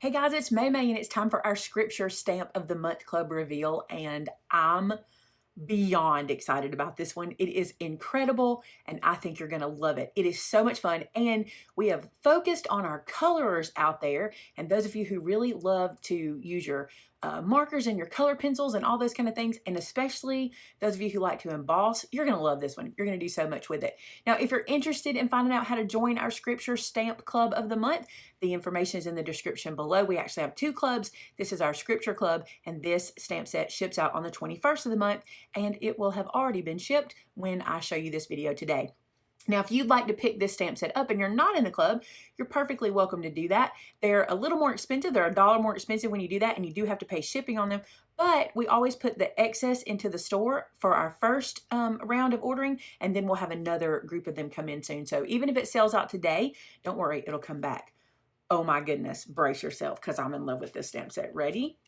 Hey guys, it's Maymay and it's time for our Scripture Stamp of the Month Club reveal, and I'm beyond excited about this one. It is incredible and I think you're going to love it. It is so much fun, and we have focused on our colorers out there, and those of you who really love to use your markers and your color pencils and all those kind of things, and especially those of you who like to emboss, you're going to love this one. You're going to do so much with it. Now, if you're interested in finding out how to join our Scripture Stamp Club of the Month, the information is in the description below. We actually have two clubs. This is our Scripture Club, and this stamp set ships out on the 21st of the month, and it will have already been shipped when I show you this video today. Now, if you'd like to pick this stamp set up and you're not in the club, you're perfectly welcome to do that. They're a little more expensive. They're $1 more expensive when you do that, and you do have to pay shipping on them. But we always put the excess into the store for our first round of ordering, and then we'll have another group of them come in soon. So even if it sells out today, don't worry, it'll come back. Oh my goodness, brace yourself because I'm in love with this stamp set. Ready?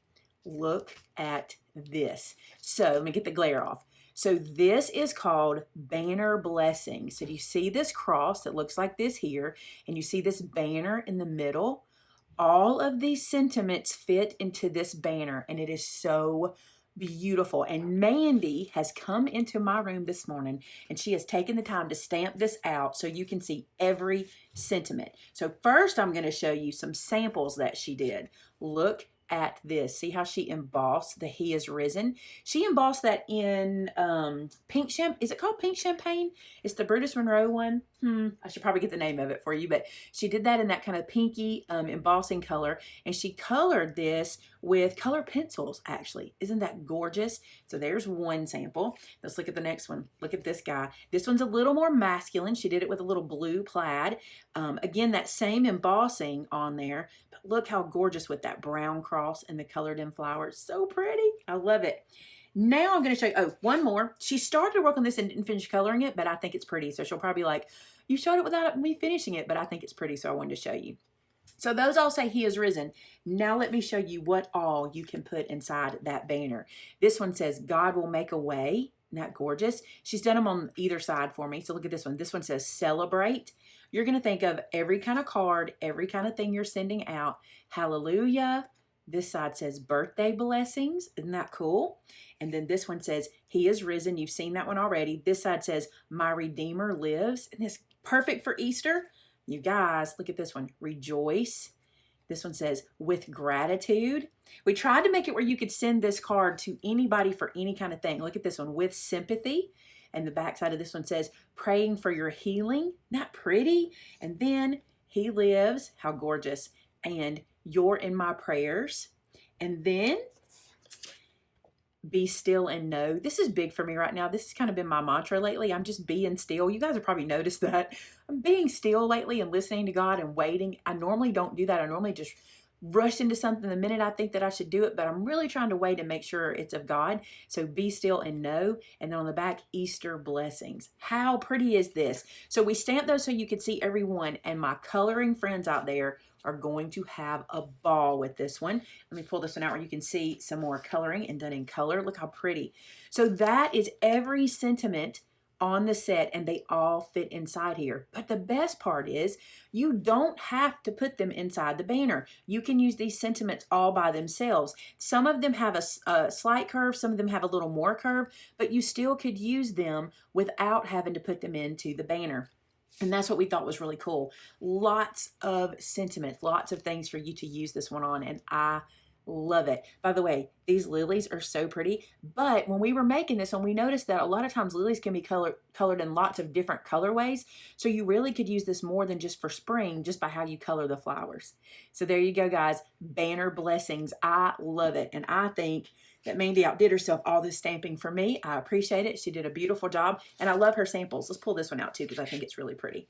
Look at this. So let me get the glare off. So this is called Banner Blessings. So do you see this cross that looks like this here? And you see this banner in the middle? All of these sentiments fit into this banner, and it is so beautiful. And Mandy has come into my room this morning, and she has taken the time to stamp this out so you can see every sentiment. So first I'm going to show you some samples that she did. Look at this. See how she embossed the He is Risen? She embossed that in pink champagne. Is it called pink champagne? It's the Brutus Monroe one. I should probably get the name of it for you, but she did that in that kind of pinky embossing color, and she colored this with color pencils, actually. Isn't that gorgeous? So there's one sample. Let's look at the next one. Look at this guy. This one's a little more masculine. She did it with a little blue plaid. Again, that same embossing on there, but look how gorgeous with that brown cross and the colored in flowers. So pretty. I love it. Now I'm going to show you, oh, one more. She started to work on this and didn't finish coloring it, but I think it's pretty. So she'll probably be like, you showed it without me finishing it, but I think it's pretty, so I wanted to show you. So those all say He is Risen. Now let me show you what all you can put inside that banner. This one says, God will make a way. Isn't that gorgeous? She's done them on either side for me. So look at this one. This one says celebrate. You're going to think of every kind of card, every kind of thing you're sending out. Hallelujah. This side says birthday blessings. Isn't that cool? And then this one says He is risen. You've seen that one already. This side says my Redeemer lives. And this perfect for Easter. You guys, look at this one. Rejoice. This one says with gratitude. We tried to make it where you could send this card to anybody for any kind of thing. Look at this one, with sympathy. And the back side of this one says praying for your healing. Not pretty? And then He lives. How gorgeous. And you're in my prayers. And then be still and know. This is big for me right now. This has kind of been my mantra lately. I'm just being still. You guys have probably noticed that. I'm being still lately and listening to God and waiting. I normally don't do that. I normally just rush into something the minute I think that I should do it, but I'm really trying to wait and make sure it's of God. So be still and know. And then on the back, Easter blessings. How pretty is this? So we stamped those so you could see every one, and my coloring friends out there are going to have a ball with this one. Let me pull this one out where you can see some more coloring and done in color. Look how pretty. So that is every sentiment on the set, and they all fit inside here. But the best part is you don't have to put them inside the banner. You can use these sentiments all by themselves. Some of them have a slight curve, some of them have a little more curve, but you still could use them without having to put them into the banner. And that's what we thought was really cool. Lots of sentiments, lots of things for you to use this one on, and I love it. By the way, these lilies are so pretty, but when we were making this one, we noticed that a lot of times lilies can be colored in lots of different colorways. So you really could use this more than just for spring, just by how you color the flowers. So there you go, guys. Banner blessings. I love it. And I think that Mandy outdid herself all this stamping for me. I appreciate it. She did a beautiful job, and I love her samples. Let's pull this one out too, because I think it's really pretty.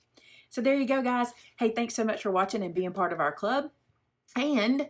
So there you go, guys. Hey, thanks so much for watching and being part of our club. And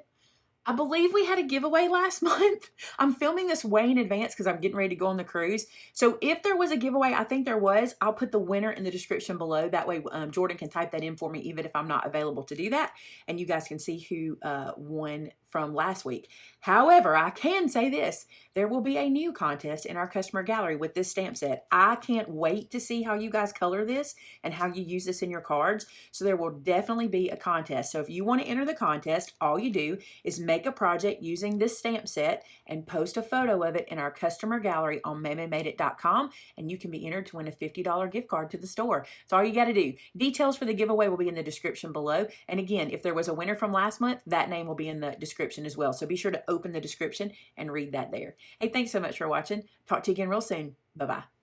I believe we had a giveaway last month. I'm filming this way in advance because I'm getting ready to go on the cruise. So if there was a giveaway, I think there was, I'll put the winner in the description below. That way Jordan can type that in for me even if I'm not available to do that. And you guys can see who won from last week. However, I can say this, there will be a new contest in our customer gallery with this stamp set. I can't wait to see how you guys color this and how you use this in your cards. So there will definitely be a contest. So if you want to enter the contest, all you do is make a project using this stamp set and post a photo of it in our customer gallery on maymaymadeit.com, and you can be entered to win a $50 gift card to the store. That's all you got to do. Details for the giveaway will be in the description below. And again, if there was a winner from last month, that name will be in the description as well. So be sure to open the description and read that there. Hey, thanks so much for watching. Talk to you again real soon. Bye-bye.